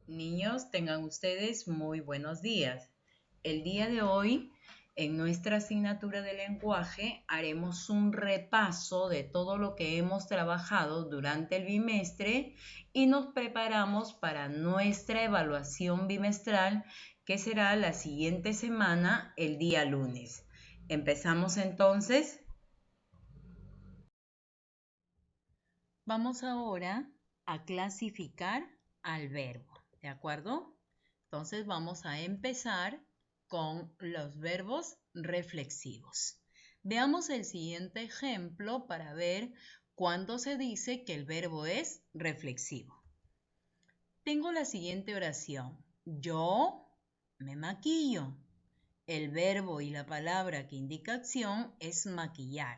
Niños, tengan ustedes muy buenos días. El día de hoy, en nuestra asignatura de lenguaje, haremos un repaso de todo lo que hemos trabajado durante el bimestre y nos preparamos para nuestra evaluación bimestral, que será la siguiente semana, el día lunes. ¿Empezamos entonces? Vamos ahora a clasificar al verbo, ¿de acuerdo? Entonces vamos a empezar con los verbos reflexivos. Veamos el siguiente ejemplo para ver cuándo se dice que el verbo es reflexivo. Tengo la siguiente oración. Yo me maquillo. El verbo y la palabra que indica acción es maquillar.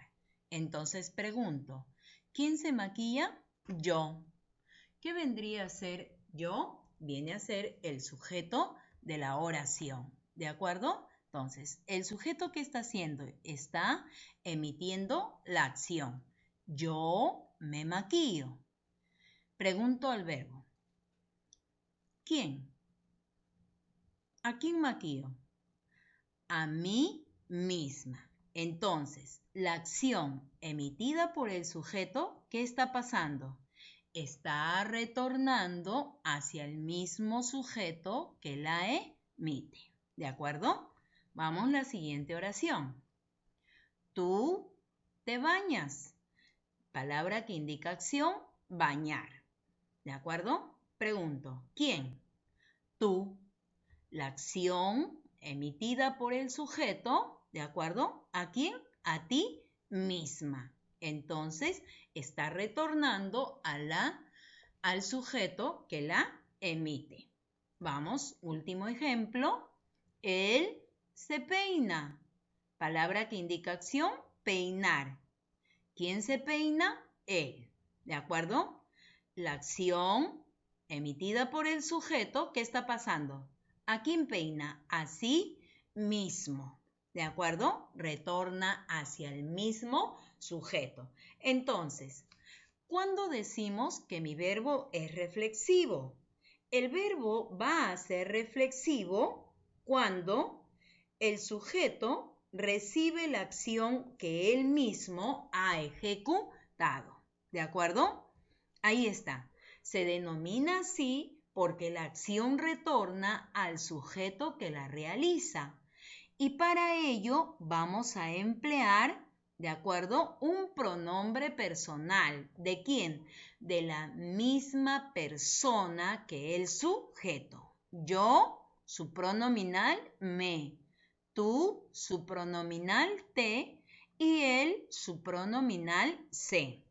Entonces pregunto, ¿quién se maquilla? Yo. ¿Qué vendría a ser yo? Viene a ser el sujeto de la oración. ¿De acuerdo? Entonces, el sujeto que está haciendo está emitiendo la acción. Yo me maquillo. Pregunto al verbo. ¿Quién? ¿A quién maquillo? A mí misma. Entonces, la acción emitida por el sujeto, ¿qué está pasando? Está retornando hacia el mismo sujeto que la emite. ¿De acuerdo? Vamos a la siguiente oración. Tú te bañas. Palabra que indica acción, bañar. ¿De acuerdo? Pregunto, ¿quién? Tú. La acción emitida por el sujeto, ¿de acuerdo? ¿A quién? A ti misma. Entonces, está retornando al sujeto que la emite. Vamos, último ejemplo. Él se peina. Palabra que indica acción, peinar. ¿Quién se peina? Él. ¿De acuerdo? La acción emitida por el sujeto, ¿qué está pasando? ¿A quién peina? A sí mismo. ¿De acuerdo? Retorna hacia el mismo sujeto. Entonces, ¿cuándo decimos que mi verbo es reflexivo? El verbo va a ser reflexivo cuando el sujeto recibe la acción que él mismo ha ejecutado. ¿De acuerdo? Ahí está. Se denomina así porque la acción retorna al sujeto que la realiza. Y para ello vamos a emplear, ¿de acuerdo? Un pronombre personal. ¿De quién? De la misma persona que el sujeto. Yo, su pronominal me. Tú, su pronominal te. Y él, su pronominal se.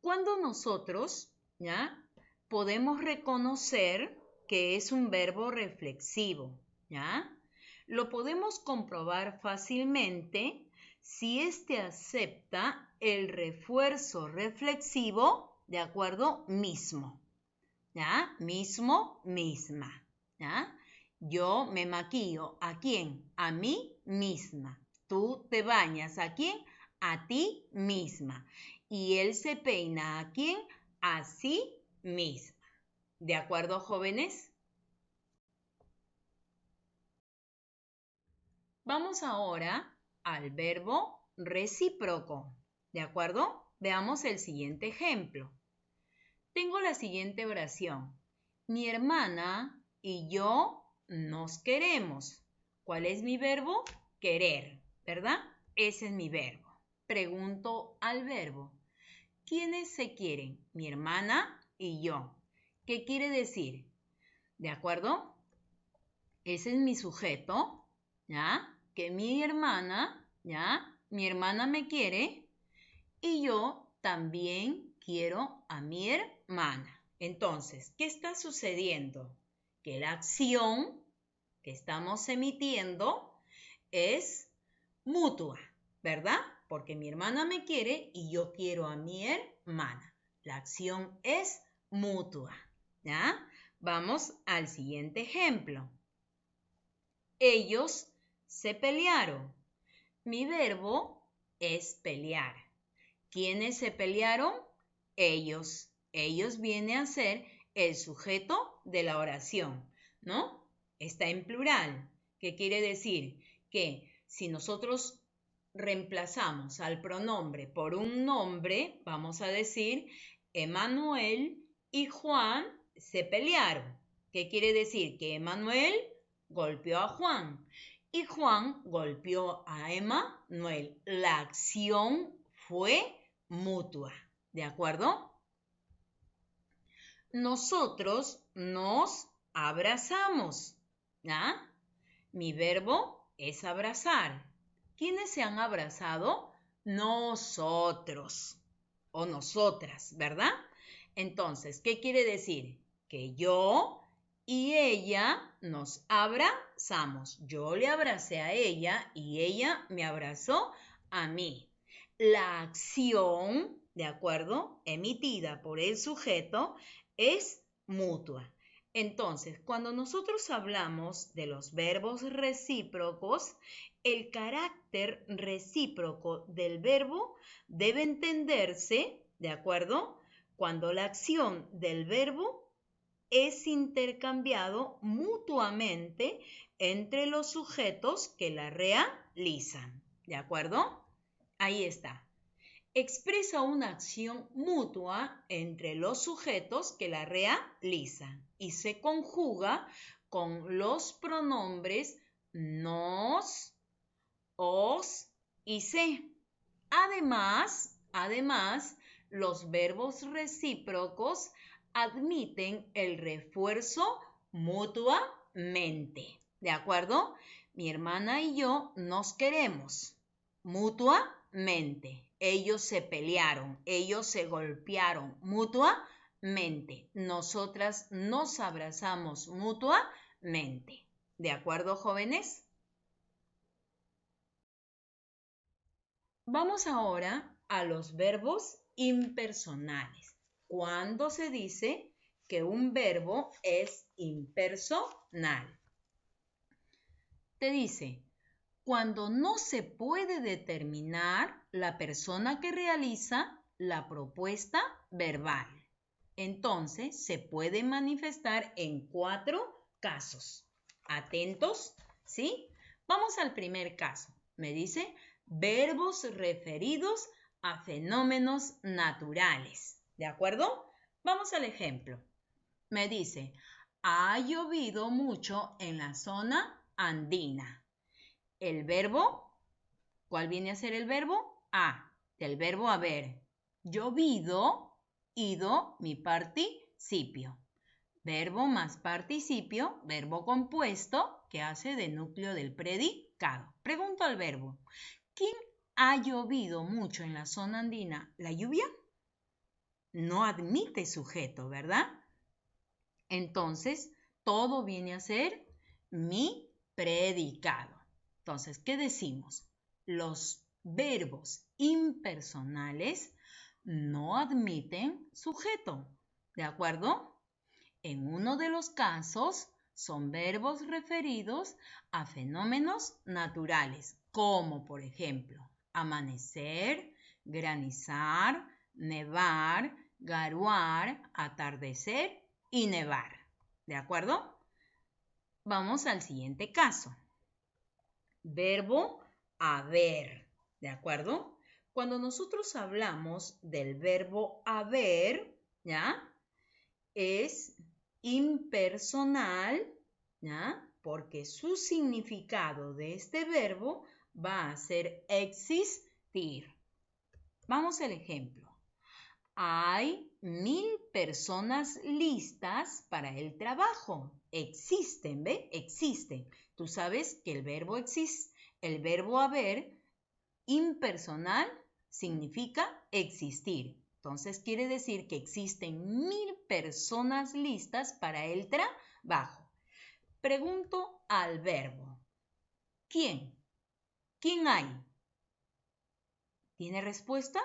Cuando nosotros, ¿ya? Podemos reconocer que es un verbo reflexivo, ¿ya? Lo podemos comprobar fácilmente si éste acepta el refuerzo reflexivo, ¿de acuerdo? Mismo, ¿ya? Mismo, misma, ¿ya? Yo me maquillo. ¿A quién? A mí misma. Tú te bañas. ¿A quién? A ti misma. Y él se peina. ¿A quién? A sí misma. ¿De acuerdo, jóvenes? Vamos ahora al verbo recíproco. ¿De acuerdo? Veamos el siguiente ejemplo. Tengo la siguiente oración. Mi hermana y yo nos queremos. ¿Cuál es mi verbo? Querer, ¿verdad? Ese es mi verbo. Pregunto al verbo. ¿Quiénes se quieren? Mi hermana y yo. ¿Qué quiere decir? ¿De acuerdo? Ese es mi sujeto, ¿ya? Que mi hermana, ¿ya? Mi hermana me quiere y yo también quiero a mi hermana. Entonces, ¿qué está sucediendo? Que la acción que estamos emitiendo es mutua, ¿verdad? Porque mi hermana me quiere y yo quiero a mi hermana. La acción es mutua, ¿ya? Vamos al siguiente ejemplo. Ellos se pelearon. Mi verbo es pelear. ¿Quiénes se pelearon? Ellos. Ellos viene a ser el sujeto de la oración, ¿no? Está en plural. ¿Qué quiere decir? Que si nosotros reemplazamos al pronombre por un nombre, vamos a decir, Emanuel y Juan se pelearon. ¿Qué quiere decir? Que Emanuel golpeó a Juan y Juan golpeó a Emanuel. La acción fue mutua, ¿de acuerdo? Nosotros nos abrazamos, ¿ya? Mi verbo es abrazar. ¿Quiénes se han abrazado? Nosotros o nosotras, ¿verdad? Entonces, ¿qué quiere decir? Que yo y ella nos abrazamos. Yo le abracé a ella y ella me abrazó a mí. La acción, ¿de acuerdo?, emitida por el sujeto es mutua. Entonces, cuando nosotros hablamos de los verbos recíprocos, el carácter recíproco del verbo debe entenderse, ¿de acuerdo?, cuando la acción del verbo es intercambiado mutuamente entre los sujetos que la realizan, ¿de acuerdo? Ahí está. Expresa una acción mutua entre los sujetos que la realizan y se conjuga con los pronombres nos, os y se. Además, los verbos recíprocos admiten el refuerzo mutuamente. ¿De acuerdo? Mi hermana y yo nos queremos mutuamente. Ellos se pelearon, ellos se golpearon mutuamente. Nosotras nos abrazamos mutuamente. ¿De acuerdo, jóvenes? Vamos ahora a los verbos impersonales. ¿Cuándo se dice que un verbo es impersonal? Te dice, cuando no se puede determinar la persona que realiza la propuesta verbal. Entonces, se puede manifestar en 4 casos. Atentos, ¿sí? Vamos al primer caso. Me dice, verbos referidos a fenómenos naturales. ¿De acuerdo? Vamos al ejemplo. Me dice, ha llovido mucho en la zona andina. El verbo, ¿cuál viene a ser el verbo? Del verbo haber. Llovido, ido, mi participio. Verbo más participio, verbo compuesto, que hace de núcleo del predicado. Pregunto al verbo, ¿quién ha llovido mucho en la zona andina? ¿La lluvia? No admite sujeto, ¿verdad? Entonces, todo viene a ser mi predicado. Entonces, ¿qué decimos? Los verbos impersonales no admiten sujeto, ¿de acuerdo? En uno de los casos son verbos referidos a fenómenos naturales, como por ejemplo, amanecer, granizar, nevar, garuar, atardecer y nevar, ¿de acuerdo? Vamos al siguiente caso. Verbo haber, ¿de acuerdo? Cuando nosotros hablamos del verbo haber, ¿ya? Es impersonal, ¿ya? Porque su significado de este verbo va a ser existir. Vamos al ejemplo. Hay 1000 personas listas para el trabajo. Existen, ¿ve? Existen. Tú sabes que el verbo haber, impersonal, significa existir. Entonces quiere decir que existen 1000 personas listas para el trabajo. Pregunto al verbo. ¿Quién? ¿Quién hay? ¿Tiene respuesta?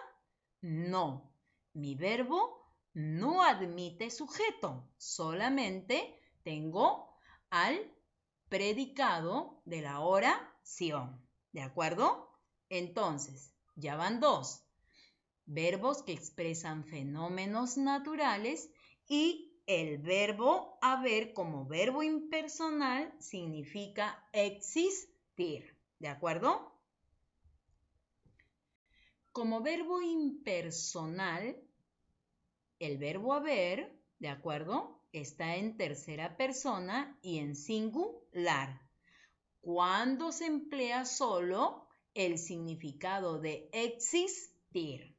No. Mi verbo no admite sujeto. Solamente tengo al predicado de la oración. ¿De acuerdo? Entonces, ya van 2. Verbos que expresan fenómenos naturales y el verbo haber como verbo impersonal significa existir, ¿de acuerdo? Como verbo impersonal, el verbo haber, ¿de acuerdo?, está en tercera persona y en singular. Cuando se emplea solo el significado de existir.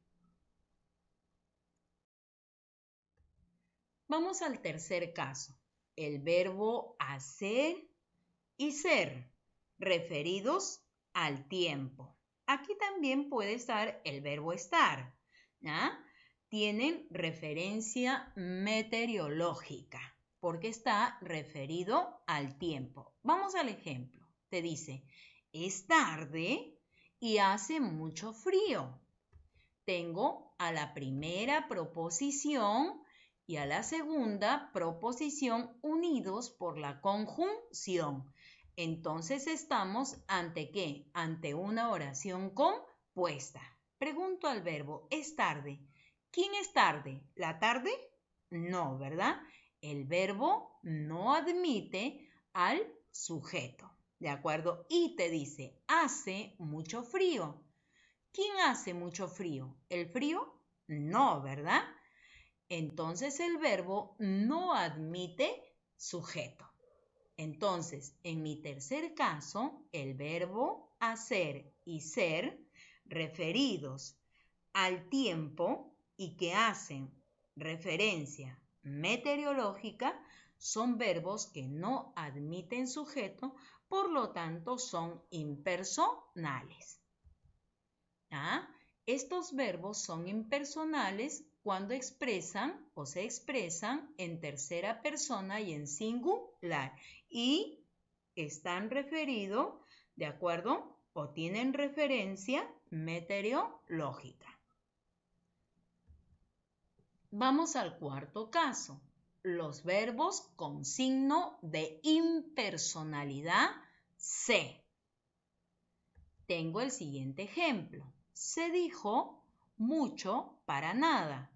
Vamos al tercer caso. El verbo hacer y ser, referidos al tiempo. Aquí también puede estar el verbo estar, ¿ya? Tienen referencia meteorológica porque está referido al tiempo. Vamos al ejemplo. Te dice, es tarde y hace mucho frío. Tengo a la primera proposición y a la segunda proposición unidos por la conjunción. Entonces estamos ante ¿qué? Ante una oración compuesta. Pregunto al verbo, es tarde. ¿Quién es tarde? ¿La tarde? No, ¿verdad? El verbo no admite al sujeto, ¿de acuerdo? Y te dice, hace mucho frío. ¿Quién hace mucho frío? ¿El frío? No, ¿verdad? Entonces el verbo no admite sujeto. Entonces, en mi tercer caso, el verbo hacer y ser, referidos al tiempo y que hacen referencia meteorológica, son verbos que no admiten sujeto, por lo tanto son impersonales. ¿Ah? Estos verbos son impersonales cuando expresan o se expresan en tercera persona y en singular y están referidos, ¿de acuerdo? O tienen referencia meteorológica. Vamos al cuarto caso. Los verbos con signo de impersonalidad se. Tengo el siguiente ejemplo. Se dijo mucho para nada.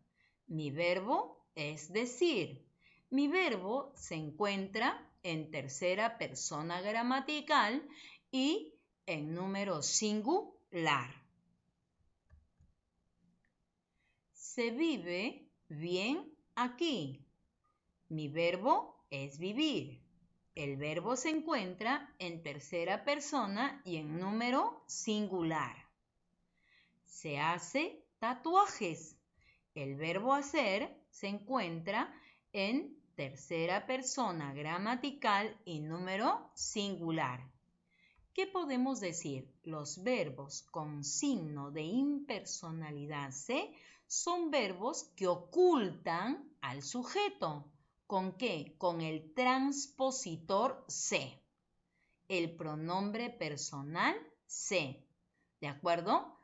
Mi verbo es decir. Mi verbo se encuentra en tercera persona gramatical y en número singular. Se vive bien aquí. Mi verbo es vivir. El verbo se encuentra en tercera persona y en número singular. Se hace tatuajes. El verbo hacer se encuentra en tercera persona gramatical y número singular. ¿Qué podemos decir? Los verbos con signo de impersonalidad se son verbos que ocultan al sujeto. ¿Con qué? Con el transpositor se. El pronombre personal se. ¿De acuerdo?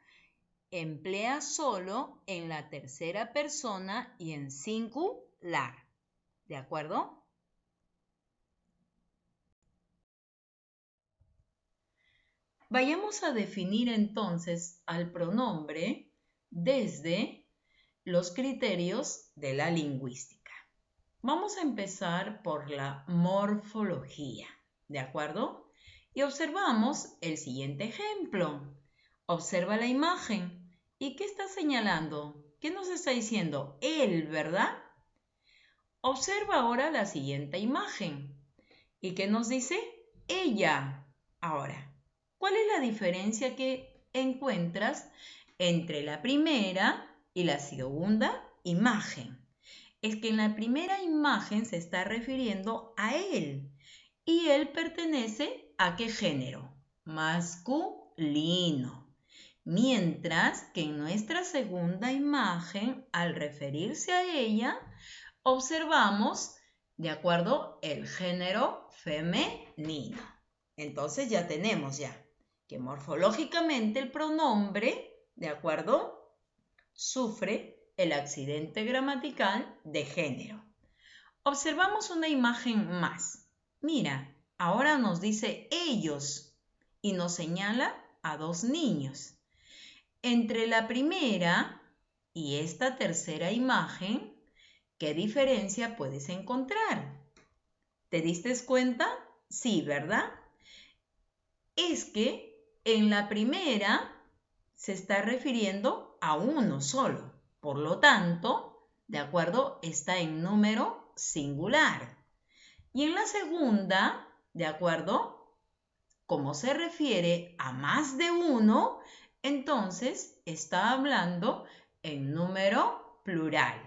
Emplea solo en la tercera persona y en singular. ¿De acuerdo? Vayamos a definir entonces al pronombre desde los criterios de la lingüística. Vamos a empezar por la morfología, ¿de acuerdo? Y observamos el siguiente ejemplo. Observa la imagen. ¿Y qué está señalando? ¿Qué nos está diciendo? Él, ¿verdad? Observa ahora la siguiente imagen. ¿Y qué nos dice? Ella. Ahora, ¿cuál es la diferencia que encuentras entre la primera y la segunda imagen? Es que en la primera imagen se está refiriendo a él y él pertenece ¿a qué género? Masculino. Mientras que en nuestra segunda imagen, al referirse a ella, observamos, ¿de acuerdo?, el género femenino. Entonces ya tenemos que morfológicamente el pronombre, ¿de acuerdo?, sufre el accidente gramatical de género. Observamos una imagen más. Mira, ahora nos dice ellos y nos señala a dos niños. Entre la primera y esta tercera imagen, ¿Qué diferencia puedes encontrar? ¿Te diste cuenta? Sí, ¿verdad? Es que en la primera se está refiriendo a uno solo. Por lo tanto, ¿de acuerdo? Está en número singular. Y en la segunda, ¿de acuerdo? Como se refiere a más de uno, entonces está hablando en número plural.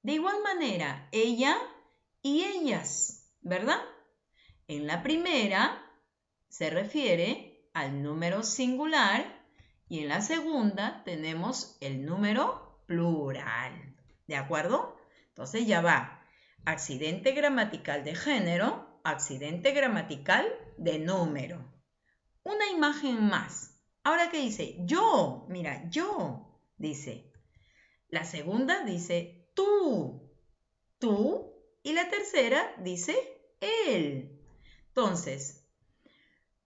De igual manera, ella y ellas, ¿verdad? En la primera se refiere al número singular y en la segunda tenemos el número plural. ¿De acuerdo? Entonces ya va. Accidente gramatical de género, accidente gramatical de número. Una imagen más. Ahora, ¿qué dice? Yo. Mira, yo. Dice. La segunda dice tú. Tú. Y la tercera dice él. Entonces,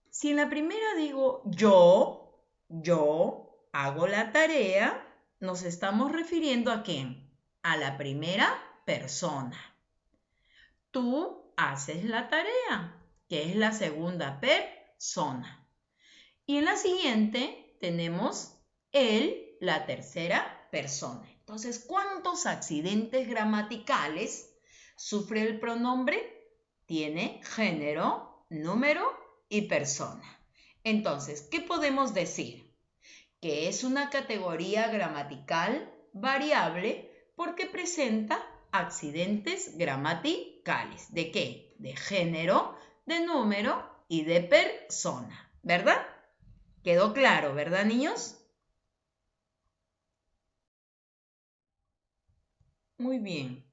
si en la primera digo yo hago la tarea, nos estamos refiriendo ¿a quién? A la primera persona. Tú haces la tarea, que es la segunda persona. Y en la siguiente tenemos él, la tercera persona. Entonces, ¿cuántos accidentes gramaticales sufre el pronombre? Tiene género, número y persona. Entonces, ¿qué podemos decir? Que es una categoría gramatical variable porque presenta accidentes gramaticales. ¿De qué? De género, de número y de persona, ¿verdad? ¿Quedó claro, verdad, niños? Muy bien.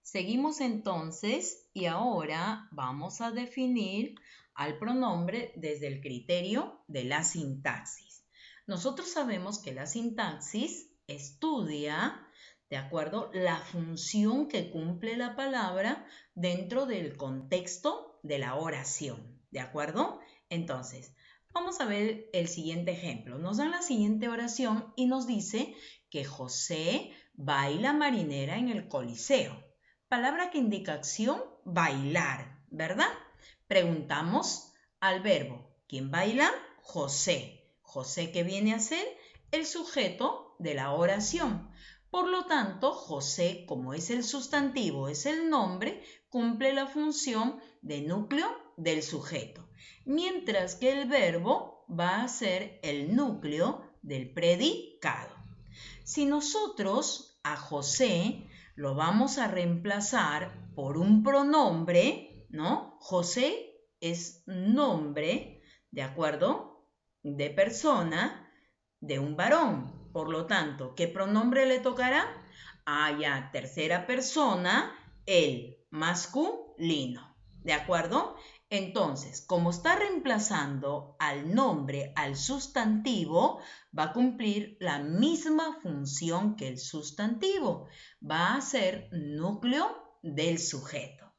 Seguimos entonces y ahora vamos a definir al pronombre desde el criterio de la sintaxis. Nosotros sabemos que la sintaxis estudia, ¿de acuerdo?, la función que cumple la palabra dentro del contexto de la oración, ¿de acuerdo? Entonces, vamos a ver el siguiente ejemplo. Nos dan la siguiente oración y nos dice que José baila marinera en el Coliseo. Palabra que indica acción, bailar, ¿verdad? Preguntamos al verbo. ¿Quién baila? José. José, ¿qué viene a ser? El sujeto de la oración. Por lo tanto, José, como es el sustantivo, es el nombre, cumple la función de núcleo del sujeto. Mientras que el verbo va a ser el núcleo del predicado. Si nosotros a José lo vamos a reemplazar por un pronombre, ¿no? José es nombre, ¿de acuerdo?, de persona, de un varón. Por lo tanto, ¿qué pronombre le tocará? Ya, tercera persona, el masculino, ¿de acuerdo? Entonces, como está reemplazando al nombre, al sustantivo, va a cumplir la misma función que el sustantivo. Va a ser núcleo del sujeto.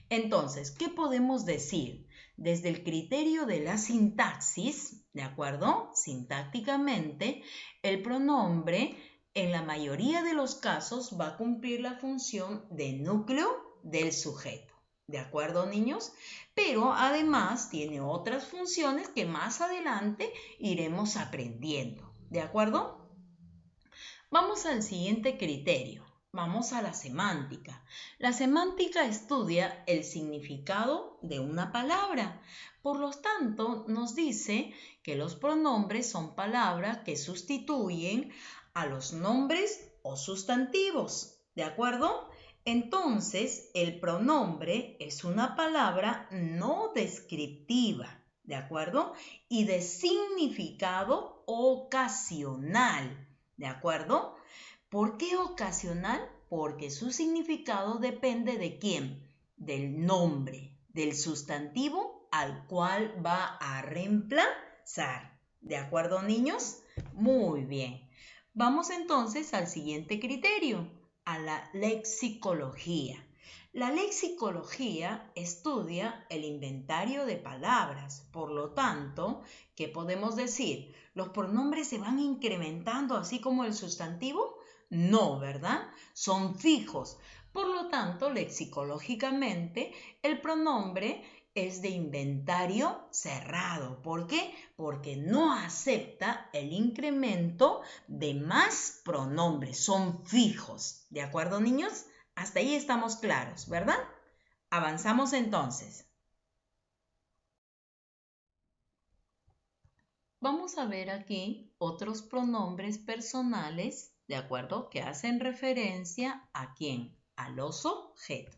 Entonces, ¿qué podemos decir? Desde el criterio de la sintaxis, ¿de acuerdo? Sintácticamente, el pronombre en la mayoría de los casos va a cumplir la función de núcleo del sujeto. ¿De acuerdo, niños? Pero además tiene otras funciones que más adelante iremos aprendiendo. ¿De acuerdo? Vamos al siguiente criterio. Vamos a la semántica. La semántica estudia el significado de una palabra. Por lo tanto, nos dice que los pronombres son palabras que sustituyen a los nombres o sustantivos. ¿De acuerdo? Entonces, el pronombre es una palabra no descriptiva, ¿de acuerdo? Y de significado ocasional, ¿de acuerdo? ¿Por qué ocasional? Porque su significado depende de quién, del nombre, del sustantivo al cual va a reemplazar. ¿De acuerdo, niños? Muy bien. Vamos entonces al siguiente criterio, a la lexicología. La lexicología estudia el inventario de palabras. Por lo tanto, ¿qué podemos decir? ¿Los pronombres se van incrementando así como el sustantivo? No, ¿verdad? Son fijos. Por lo tanto, lexicológicamente, el pronombre es de inventario cerrado. ¿Por qué? Porque no acepta el incremento de más pronombres. Son fijos. ¿De acuerdo, niños? Hasta ahí estamos claros, ¿verdad? Avanzamos entonces. Vamos a ver aquí otros pronombres personales, ¿de acuerdo? Que hacen referencia ¿a quién? A los objetos.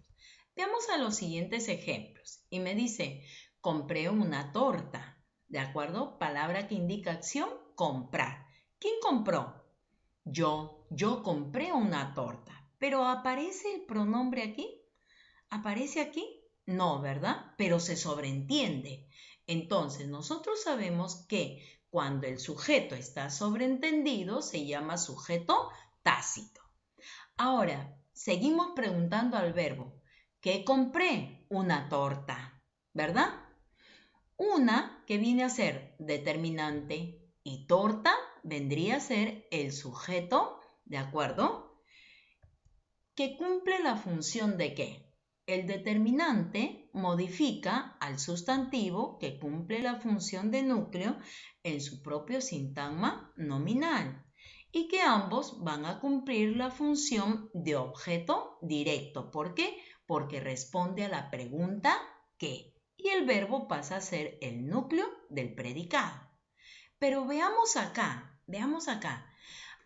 Veamos a los siguientes ejemplos. Y me dice, compré una torta, ¿de acuerdo? Palabra que indica acción, comprar. ¿Quién compró? Yo compré una torta. ¿Pero aparece el pronombre aquí? ¿Aparece aquí? No, ¿verdad? Pero se sobreentiende. Entonces, nosotros sabemos que cuando el sujeto está sobreentendido, se llama sujeto tácito. Ahora, seguimos preguntando al verbo. ¿Qué compré? Una torta, ¿verdad? Una que viene a ser determinante y torta vendría a ser el sujeto, ¿de acuerdo? Que cumple la función de ¿qué? El determinante modifica al sustantivo que cumple la función de núcleo en su propio sintagma nominal y que ambos van a cumplir la función de objeto directo. ¿Por qué? Porque responde a la pregunta ¿qué? Y el verbo pasa a ser el núcleo del predicado. Pero veamos acá.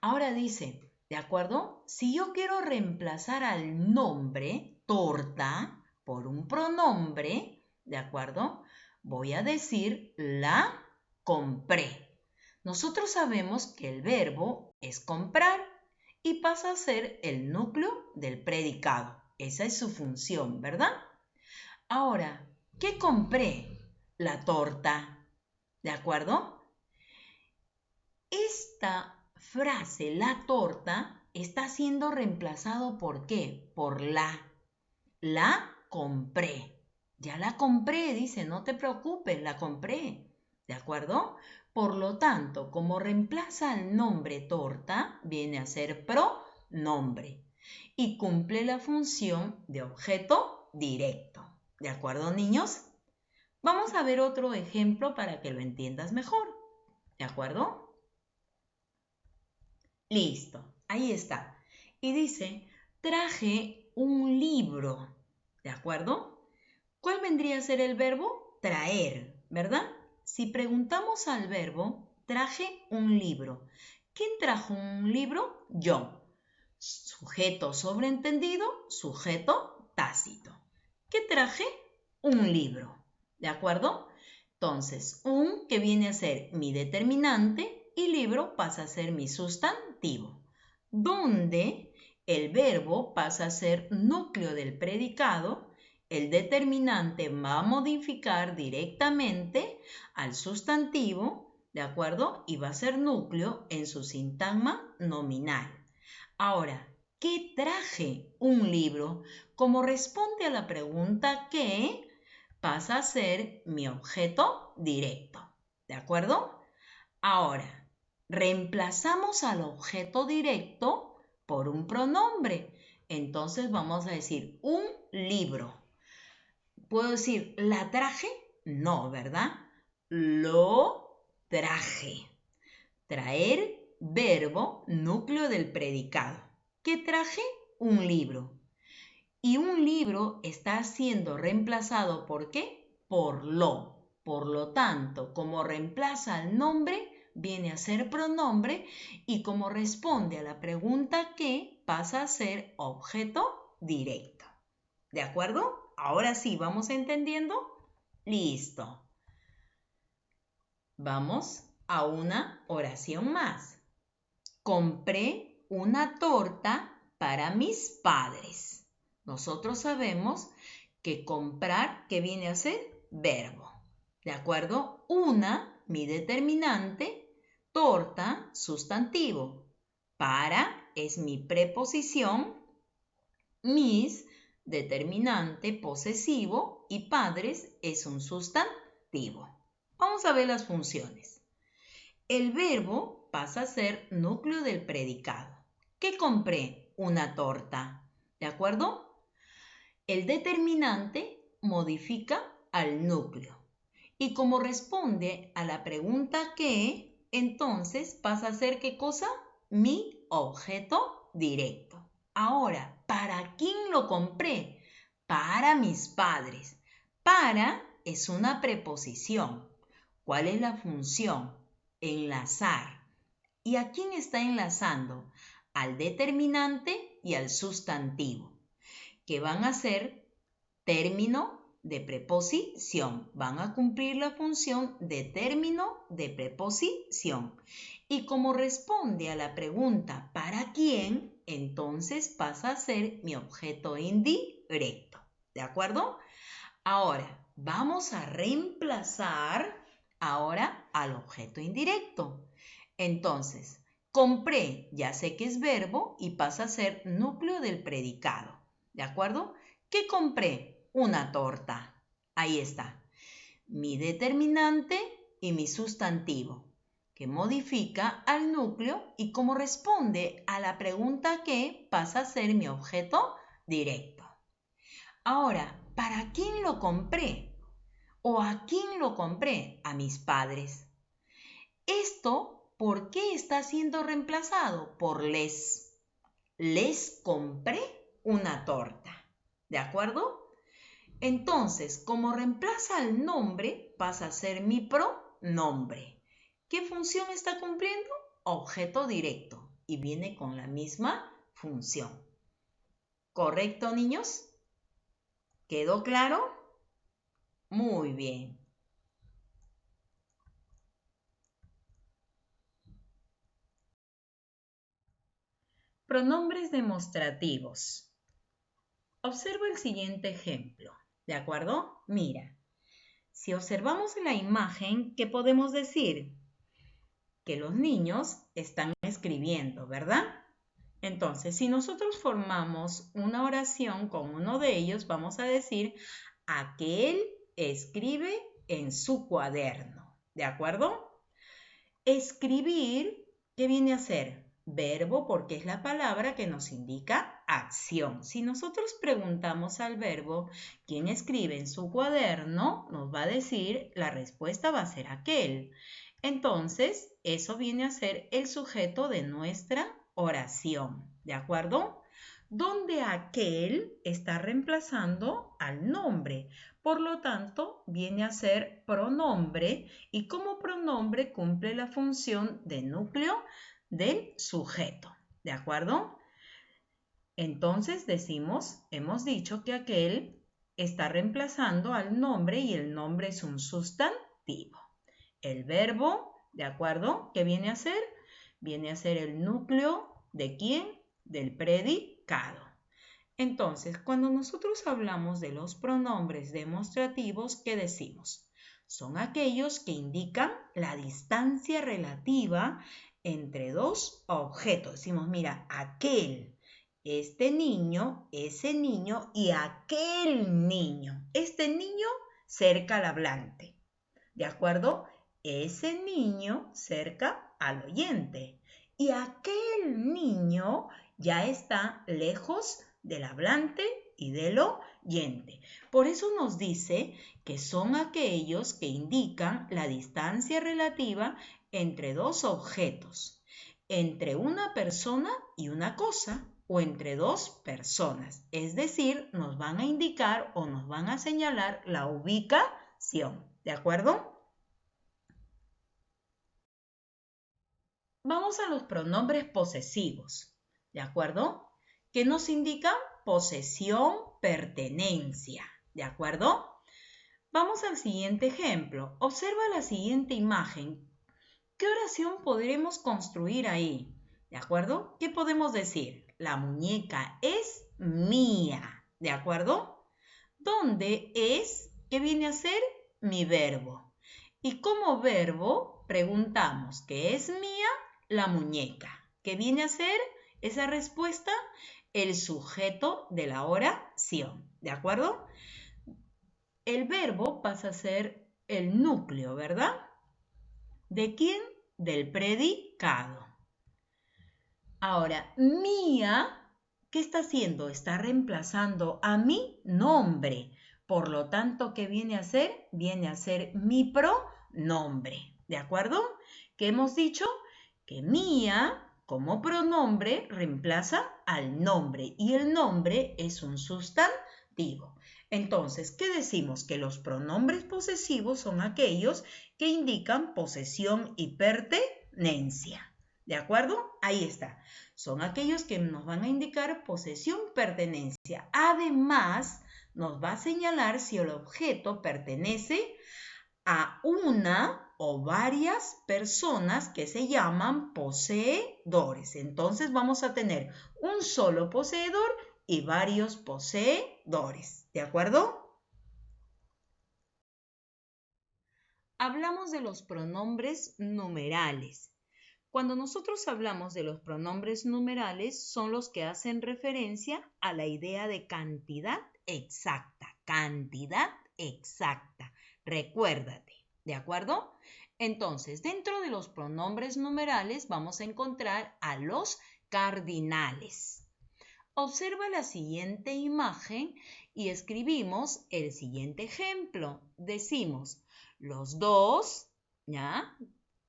Ahora dice, ¿de acuerdo? Si yo quiero reemplazar al nombre torta por un pronombre, ¿de acuerdo? Voy a decir la compré. Nosotros sabemos que el verbo es comprar y pasa a ser el núcleo del predicado. Esa es su función, ¿verdad? Ahora, ¿qué compré? La torta, ¿de acuerdo? Esta frase, la torta, está siendo reemplazado ¿por qué? Por la. La compré. Ya la compré, dice, no te preocupes, la compré. ¿De acuerdo? Por lo tanto, como reemplaza el nombre torta, viene a ser pronombre y cumple la función de objeto directo. ¿De acuerdo, niños? Vamos a ver otro ejemplo para que lo entiendas mejor. ¿De acuerdo? Listo, ahí está. Y dice, traje un libro, ¿de acuerdo? ¿Cuál vendría a ser el verbo? Traer, ¿verdad? Si preguntamos al verbo, traje un libro. ¿Quién trajo un libro? Yo. Sujeto sobreentendido, sujeto tácito. ¿Qué traje? Un libro, ¿de acuerdo? Entonces, un que viene a ser mi determinante y libro pasa a ser mi sustantivo, donde el verbo pasa a ser núcleo del predicado, el determinante va a modificar directamente al sustantivo, ¿de acuerdo? Y va a ser núcleo en su sintagma nominal. Ahora, ¿qué traje? Un libro. Como responde a la pregunta ¿qué? Pasa a ser mi objeto directo. ¿De acuerdo? Ahora, reemplazamos al objeto directo por un pronombre. Entonces vamos a decir un libro. ¿Puedo decir la traje? No, ¿verdad? Lo traje. Traer, verbo, núcleo del predicado. ¿Qué traje? Un libro. Y un libro está siendo reemplazado ¿por qué? Por lo. Por lo tanto, como reemplaza al nombre, viene a ser pronombre y como responde a la pregunta ¿qué? Pasa a ser objeto directo. ¿De acuerdo? Ahora sí, ¿vamos entendiendo? Listo. Vamos a una oración más. Compré una torta para mis padres. Nosotros sabemos que comprar, ¿qué viene a ser? Verbo. ¿De acuerdo? Una, mi determinante, torta, sustantivo. Para es mi preposición, mis, determinante, posesivo y padres es un sustantivo. Vamos a ver las funciones. El verbo pasa a ser núcleo del predicado. ¿Qué compré? Una torta. ¿De acuerdo? El determinante modifica al núcleo. Y como responde a la pregunta ¿qué?, entonces pasa a ser ¿qué cosa? Mi objeto directo. Ahora, ¿para quién lo compré? Para mis padres. Para es una preposición. ¿Cuál es la función? Enlazar. ¿Y a quién está enlazando? Al determinante y al sustantivo, que van a ser término de preposición. Van a cumplir la función de término de preposición. Y como responde a la pregunta ¿para quién?, entonces pasa a ser mi objeto indirecto. ¿De acuerdo? Ahora, vamos a reemplazar ahora al objeto indirecto. Entonces, compré, ya sé que es verbo y pasa a ser núcleo del predicado. ¿De acuerdo? ¿Qué compré? Una torta. Ahí está. Mi determinante y mi sustantivo, que modifica al núcleo y como responde a la pregunta ¿qué?, pasa a ser mi objeto directo. Ahora, ¿para quién lo compré? ¿O a quién lo compré? A mis padres. Esto, ¿por qué está siendo reemplazado? Por les. Les compré una torta. ¿De acuerdo? Entonces, como reemplaza el nombre, pasa a ser mi pronombre. ¿Qué función está cumpliendo? Objeto directo. Y viene con la misma función. ¿Correcto, niños? ¿Quedó claro? Muy bien. Pronombres demostrativos. Observa el siguiente ejemplo. ¿De acuerdo? Mira, si observamos la imagen, ¿qué podemos decir? Que los niños están escribiendo, ¿verdad? Entonces, si nosotros formamos una oración con uno de ellos, vamos a decir, aquel escribe en su cuaderno. ¿De acuerdo? Escribir, ¿qué viene a ser? Verbo, porque es la palabra que nos indica acción. Si nosotros preguntamos al verbo, ¿quién escribe en su cuaderno?, nos va a decir, la respuesta va a ser aquel. Entonces, eso viene a ser el sujeto de nuestra oración, ¿de acuerdo? Donde aquel está reemplazando al nombre. Por lo tanto, viene a ser pronombre y como pronombre cumple la función de núcleo del sujeto, ¿de acuerdo? Entonces decimos, hemos dicho que aquel está reemplazando al nombre y el nombre es un sustantivo. El verbo, ¿de acuerdo? ¿Qué viene a ser? Viene a ser el núcleo ¿de quién? Del predicado. Entonces, cuando nosotros hablamos de los pronombres demostrativos, ¿qué decimos? Son aquellos que indican la distancia relativa entre dos objetos. Decimos, mira, aquel, este niño, ese niño y aquel niño. Este niño cerca al hablante, ¿de acuerdo? Ese niño cerca al oyente. Y aquel niño ya está lejos del hablante y del oyente. Por eso nos dice que son aquellos que indican la distancia relativa entre dos objetos, entre una persona y una cosa, o entre dos personas. Es decir, nos van a indicar o nos van a señalar la ubicación. ¿De acuerdo? Vamos a los pronombres posesivos, ¿de acuerdo? Que nos indican posesión, pertenencia, ¿de acuerdo? Vamos al siguiente ejemplo. Observa la siguiente imagen. ¿Qué oración podremos construir ahí? ¿De acuerdo? ¿Qué podemos decir? La muñeca es mía, ¿de acuerdo? ¿Dónde es? ¿Qué viene a ser? Mi verbo. Y como verbo preguntamos, ¿qué es mía? La muñeca. ¿Qué viene a ser esa respuesta? El sujeto de la oración, ¿de acuerdo? El verbo pasa a ser el núcleo, ¿verdad? ¿De quién? Del predicado. Ahora, mía, ¿qué está haciendo? Está reemplazando a mi nombre. Por lo tanto, ¿qué viene a ser? Viene a ser mi pronombre. ¿De acuerdo? ¿Qué hemos dicho? Que Mía, como pronombre, reemplaza al nombre y el nombre es un sustantivo. Entonces, ¿qué decimos? Que los pronombres posesivos son aquellos que indican posesión y pertenencia. ¿De acuerdo? Ahí está. Son aquellos que nos van a indicar posesión, pertenencia. Además, nos va a señalar si el objeto pertenece a una o varias personas que se llaman poseedores. Entonces vamos a tener un solo poseedor y varios poseedores. ¿De acuerdo? Hablamos de los pronombres numerales. Cuando nosotros hablamos de los pronombres numerales, son los que hacen referencia a la idea de cantidad exacta. Cantidad exacta. Recuérdate, ¿de acuerdo? Entonces, dentro de los pronombres numerales vamos a encontrar a los cardinales. Observa la siguiente imagen y escribimos el siguiente ejemplo. Decimos, los dos, ¿ya?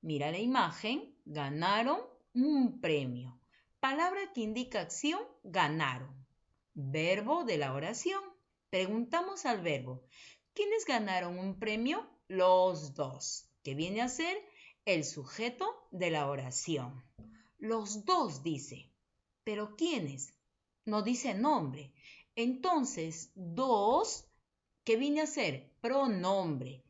Mira la imagen, ganaron un premio. Palabra que indica acción, ganaron. Verbo de la oración. Preguntamos al verbo, ¿quiénes ganaron un premio? Los dos, que viene a ser el sujeto de la oración. Los dos dice, ¿pero quiénes? No dice nombre. Entonces, dos, ¿qué viene a ser? Pronombre.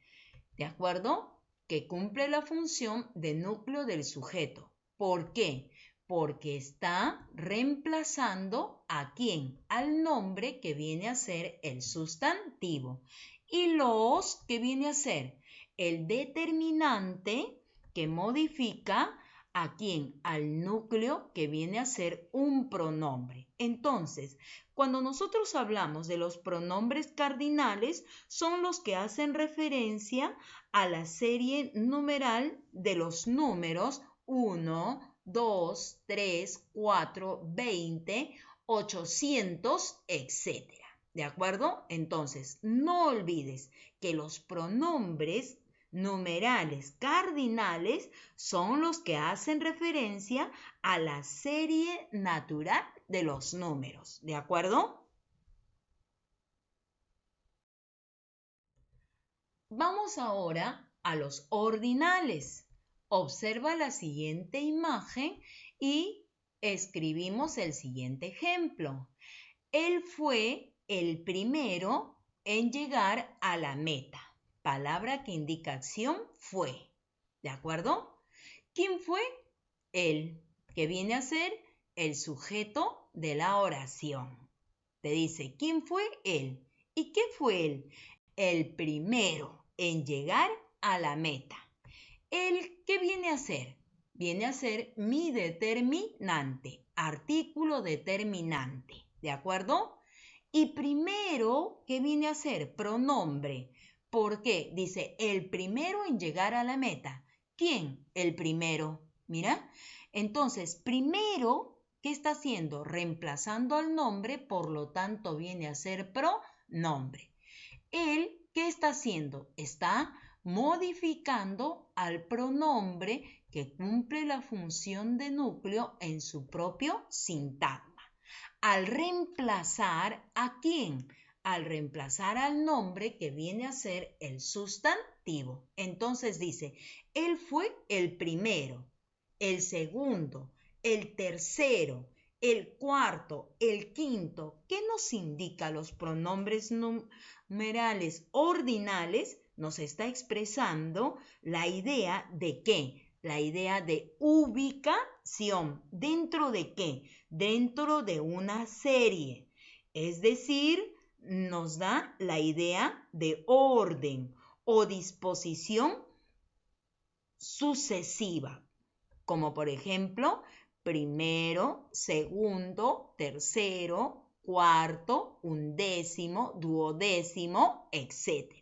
¿De acuerdo? Que cumple la función de núcleo del sujeto. ¿Por qué? Porque está reemplazando ¿a quién? Al nombre que viene a ser el sustantivo. Y los que viene a ser el determinante que modifica ¿a quién? Al núcleo que viene a ser un pronombre. Entonces, cuando nosotros hablamos de los pronombres cardinales, son los que hacen referencia a la serie numeral de los números 1, 2, 3, 4, 20, 800, etc. ¿De acuerdo? Entonces, no olvides que los pronombres numerales cardinales son los que hacen referencia a la serie natural de los números. ¿De acuerdo? Vamos ahora a los ordinales. Observa la siguiente imagen y escribimos el siguiente ejemplo. Él fue el primero en llegar a la meta. Palabra que indica acción, fue. ¿De acuerdo? ¿Quién fue? Él, que viene a ser el sujeto de la oración. Te dice, ¿quién fue? Él. ¿Y qué fue él? El primero en llegar a la meta. ¿El qué viene a ser? Viene a ser mi determinante, artículo determinante. ¿De acuerdo? Y primero, ¿qué viene a ser? Pronombre. ¿Por qué? Dice, el primero en llegar a la meta. ¿Quién? El primero. Mira. Entonces, primero, ¿qué está haciendo? Reemplazando al nombre, por lo tanto viene a ser pronombre. Él, ¿qué está haciendo? Está modificando al pronombre que cumple la función de núcleo en su propio sintagma. Al reemplazar ¿a quién? Al reemplazar al nombre que viene a ser el sustantivo. Entonces dice, él fue el primero, el segundo, el tercero, el cuarto, el quinto. ¿Qué nos indica los pronombres numerales ordinales? Nos está expresando la idea de qué? La idea de ubicación. ¿Dentro de qué? Dentro de una serie. Es decir, nos da la idea de orden o disposición sucesiva. Como por ejemplo, primero, segundo, tercero, cuarto, undécimo, duodécimo, etc.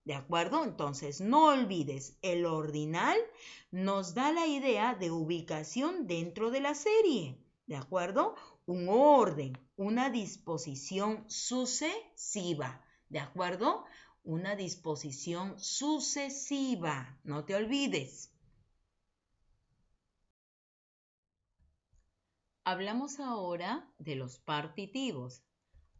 ¿De acuerdo? Entonces, no olvides, el ordinal nos da la idea de ubicación dentro de la serie. ¿De acuerdo? Un orden, una disposición sucesiva, ¿de acuerdo? Una disposición sucesiva, no te olvides. Hablamos ahora de los partitivos.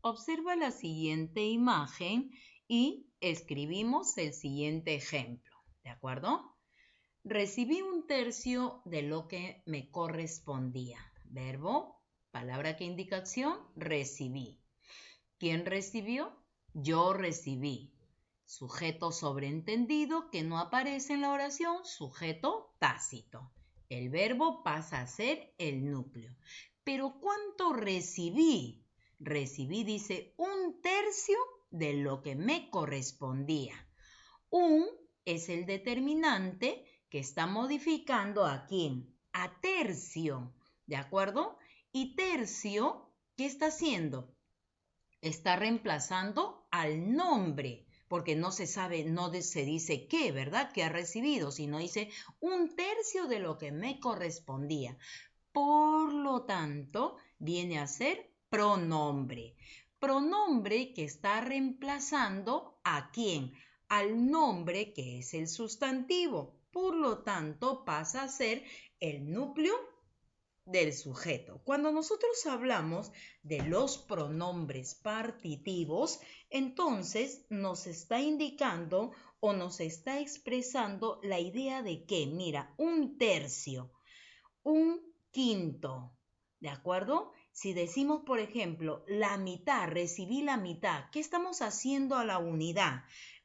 Observa la siguiente imagen y escribimos el siguiente ejemplo, ¿de acuerdo? Recibí un tercio de lo que me correspondía. Verbo, palabra que indica acción, recibí. ¿Quién recibió? Yo recibí. Sujeto sobreentendido que no aparece en la oración, sujeto tácito. El verbo pasa a ser el núcleo. ¿Pero cuánto recibí? Recibí, dice, un tercio de lo que me correspondía. Un es el determinante que está modificando ¿a quién? A tercio, ¿de acuerdo? Y tercio, ¿qué está haciendo? Está reemplazando al nombre, porque no se sabe, no se dice qué, ¿verdad? ¿Qué ha recibido? Sino dice un tercio de lo que me correspondía. Por lo tanto, viene a ser pronombre. Pronombre que está reemplazando ¿a quién? Al nombre que es el sustantivo. Por lo tanto, pasa a ser el núcleo del sujeto. Cuando nosotros hablamos de los pronombres partitivos, entonces nos está indicando o nos está expresando la idea de que, mira, un tercio, un quinto, ¿de acuerdo? Si decimos, por ejemplo, la mitad, recibí la mitad, ¿qué estamos haciendo a la unidad?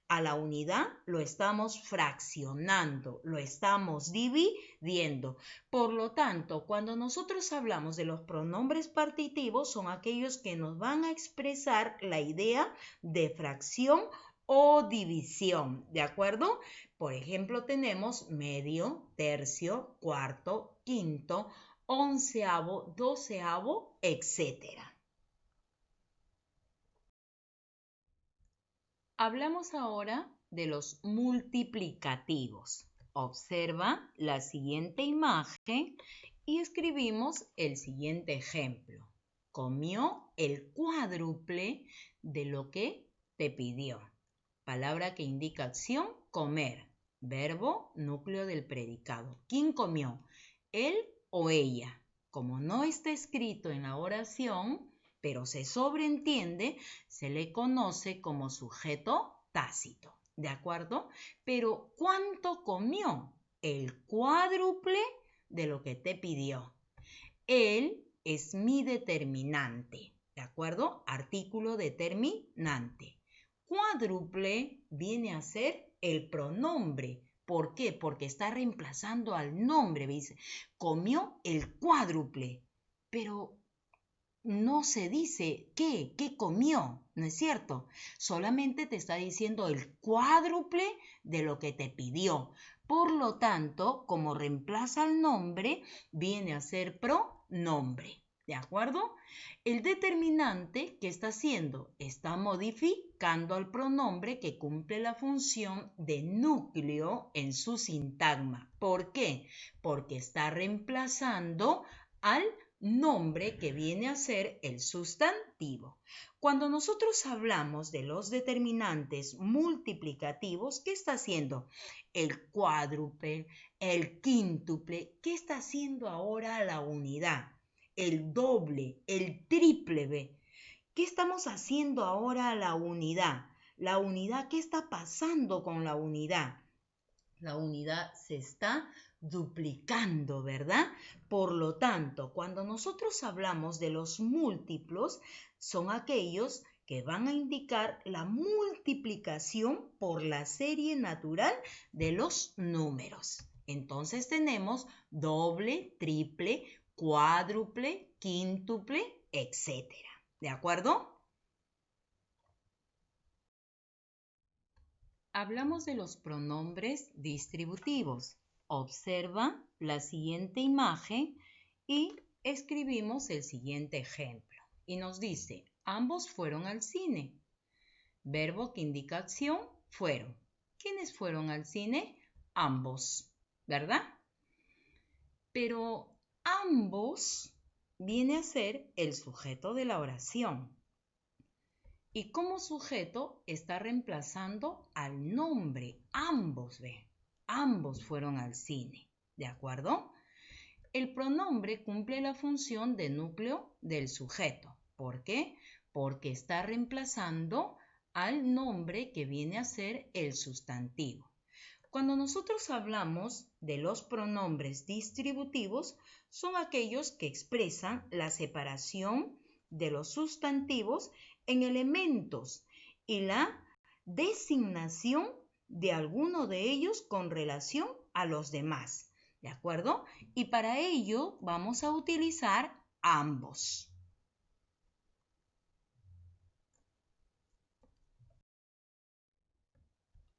A la unidad lo estamos fraccionando, lo estamos dividiendo. Por lo tanto, cuando nosotros hablamos de los pronombres partitivos, son aquellos que nos van a expresar la idea de fracción o división, ¿de acuerdo? Por ejemplo, tenemos medio, tercio, cuarto, quinto, onceavo, doceavo, etc. Hablamos ahora de los multiplicativos. Observa la siguiente imagen y escribimos el siguiente ejemplo. Comió el cuádruple de lo que te pidió. Palabra que indica acción, comer. Verbo, núcleo del predicado. ¿Quién comió? ¿Él o ella? Como no está escrito en la oración, pero se sobreentiende, se le conoce como sujeto tácito, ¿de acuerdo? Pero ¿cuánto comió? El cuádruple de lo que te pidió. Él es mi determinante, ¿de acuerdo? Artículo determinante. Cuádruple viene a ser el pronombre. ¿Por qué? Porque está reemplazando al nombre. Dice, comió el cuádruple, pero no se dice qué comió, ¿no es cierto? Solamente te está diciendo el cuádruple de lo que te pidió. Por lo tanto, como reemplaza el nombre, viene a ser pronombre, ¿de acuerdo? El determinante, ¿qué está haciendo? Está modificando al pronombre que cumple la función de núcleo en su sintagma. ¿Por qué? Porque está reemplazando al nombre que viene a ser el sustantivo. Cuando nosotros hablamos de los determinantes multiplicativos, ¿qué está haciendo? El cuádruple, el quíntuple, ¿qué está haciendo ahora la unidad? El doble, el tríple. ¿Qué estamos haciendo ahora a la unidad? La unidad, ¿qué está pasando con la unidad? La unidad se está duplicando, ¿verdad? Por lo tanto, cuando nosotros hablamos de los múltiplos, son aquellos que van a indicar la multiplicación por la serie natural de los números. Entonces tenemos doble, triple, cuádruple, quíntuple, etc. ¿De acuerdo? Hablamos de los pronombres distributivos. Observa la siguiente imagen y escribimos el siguiente ejemplo. Y nos dice, ambos fueron al cine. Verbo que indica acción, fueron. ¿Quiénes fueron al cine? Ambos, ¿verdad? Pero ambos viene a ser el sujeto de la oración. Y como sujeto está reemplazando al nombre. Ambos, ¿ve? Ambos fueron al cine, ¿de acuerdo? El pronombre cumple la función de núcleo del sujeto. ¿Por qué? Porque está reemplazando al nombre que viene a ser el sustantivo. Cuando nosotros hablamos de los pronombres distributivos, son aquellos que expresan la separación de los sustantivos en elementos y la designación de alguno de ellos con relación a los demás, ¿de acuerdo? Y para ello vamos a utilizar ambos.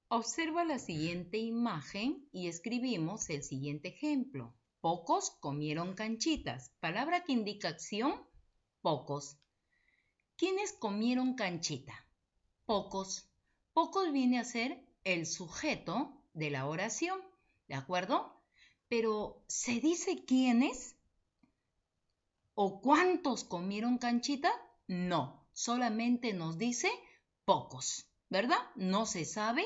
Observa la siguiente imagen y escribimos el siguiente ejemplo. Pocos comieron canchitas. Palabra que indica acción, pocos. ¿Quiénes comieron canchita? Pocos. Pocos viene a ser el sujeto de la oración, ¿de acuerdo? Pero ¿se dice quiénes? ¿O cuántos comieron canchita? No, solamente nos dice pocos, ¿verdad? No se sabe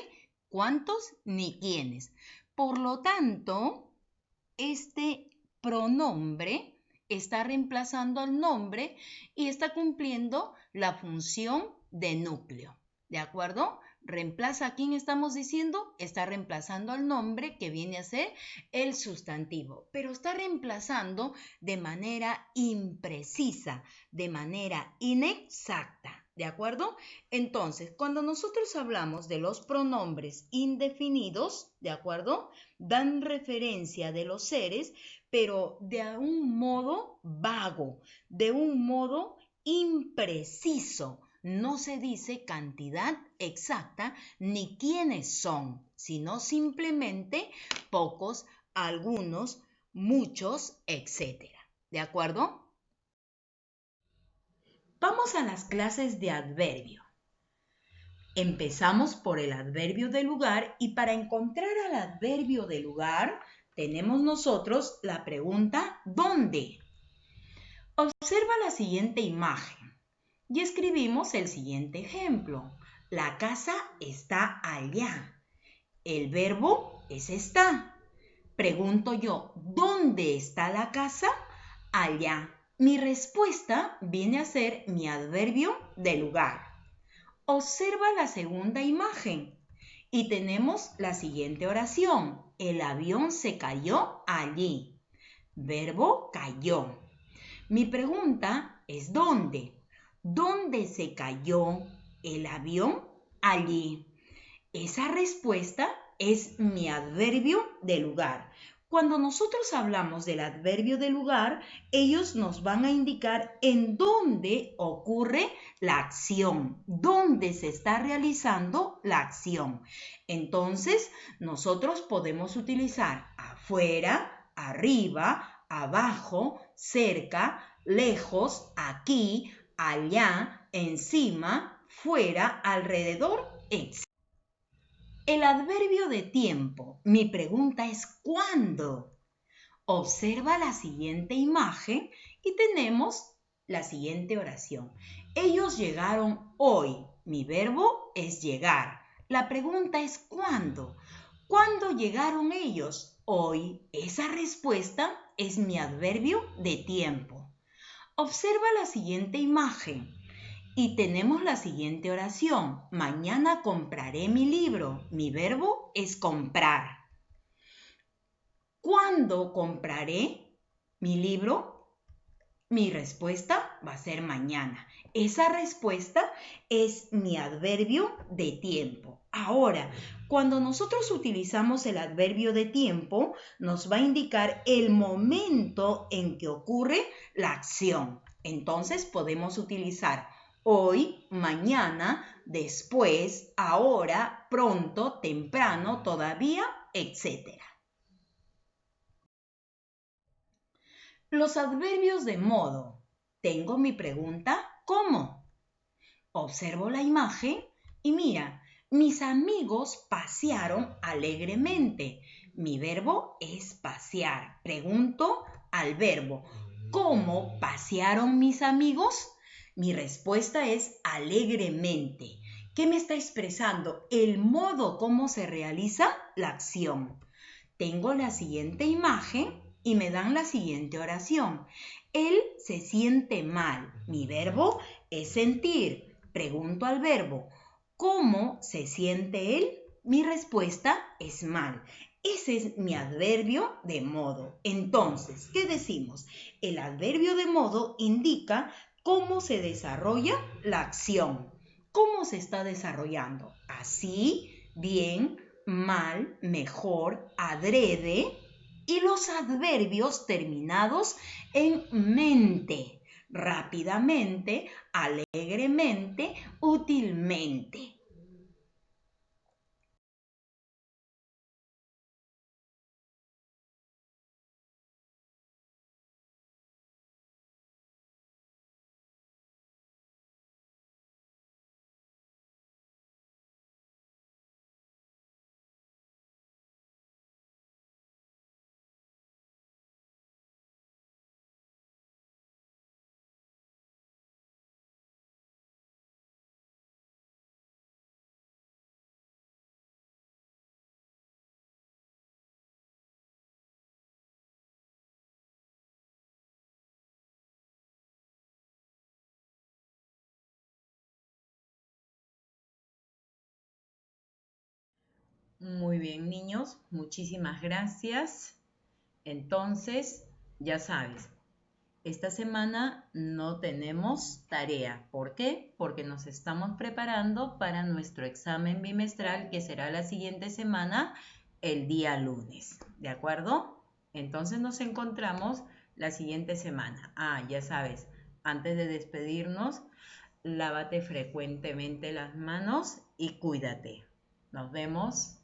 cuántos ni quiénes. Por lo tanto, este pronombre está reemplazando al nombre y está cumpliendo la función de núcleo, ¿de acuerdo? Reemplaza a quién estamos diciendo, está reemplazando al nombre que viene a ser el sustantivo, pero está reemplazando de manera imprecisa, de manera inexacta. ¿De acuerdo? Entonces, cuando nosotros hablamos de los pronombres indefinidos, ¿de acuerdo? Dan referencia de los seres, pero de un modo vago, de un modo impreciso. No se dice cantidad exacta ni quiénes son, sino simplemente pocos, algunos, muchos, etc. ¿De acuerdo? Vamos a las clases de adverbio. Empezamos por el adverbio de lugar y para encontrar al adverbio de lugar tenemos nosotros la pregunta ¿dónde? Observa la siguiente imagen y escribimos el siguiente ejemplo. La casa está allá. El verbo es está. Pregunto yo, ¿dónde está la casa? Allá. Mi respuesta viene a ser mi adverbio de lugar. Observa la segunda imagen y tenemos la siguiente oración. El avión se cayó allí. Verbo cayó. Mi pregunta es ¿dónde? ¿Dónde se cayó el avión? Allí. Esa respuesta es mi adverbio de lugar. Cuando nosotros hablamos del adverbio de lugar, ellos nos van a indicar en dónde ocurre la acción, dónde se está realizando la acción. Entonces, nosotros podemos utilizar afuera, arriba, abajo, cerca, lejos, aquí, allá, encima, fuera, alrededor, etc. El adverbio de tiempo. Mi pregunta es ¿cuándo? Observa la siguiente imagen y tenemos la siguiente oración. Ellos llegaron hoy. Mi verbo es llegar. La pregunta es ¿cuándo? ¿Cuándo llegaron ellos? Hoy. Esa respuesta es mi adverbio de tiempo. Observa la siguiente imagen. Y tenemos la siguiente oración. Mañana compraré mi libro. Mi verbo es comprar. ¿Cuándo compraré mi libro? Mi respuesta va a ser mañana. Esa respuesta es mi adverbio de tiempo. Ahora, cuando nosotros utilizamos el adverbio de tiempo, nos va a indicar el momento en que ocurre la acción. Entonces, podemos utilizar hoy, mañana, después, ahora, pronto, temprano, todavía, etc. Los adverbios de modo. Tengo mi pregunta, ¿cómo? Observo la imagen y mira, mis amigos pasearon alegremente. Mi verbo es pasear. Pregunto al verbo, ¿Cómo pasearon mis amigos? Mi respuesta es alegremente. ¿Qué me está expresando? El modo como se realiza la acción. Tengo la siguiente imagen y me dan la siguiente oración. Él se siente mal. Mi verbo es sentir. Pregunto al verbo, ¿cómo se siente él? Mi respuesta es mal. Ese es mi adverbio de modo. Entonces, ¿qué decimos? El adverbio de modo indica cómo se desarrolla la acción. ¿Cómo se está desarrollando? Así, bien, mal, mejor, adrede. Y los adverbios terminados en mente. Rápidamente, alegremente, útilmente. Muy bien, niños, muchísimas gracias. Entonces, ya sabes, esta semana no tenemos tarea. ¿Por qué? Porque nos estamos preparando para nuestro examen bimestral que será la siguiente semana, el día lunes. ¿De acuerdo? Entonces nos encontramos la siguiente semana. Ya sabes, antes de despedirnos, lávate frecuentemente las manos y cuídate. Nos vemos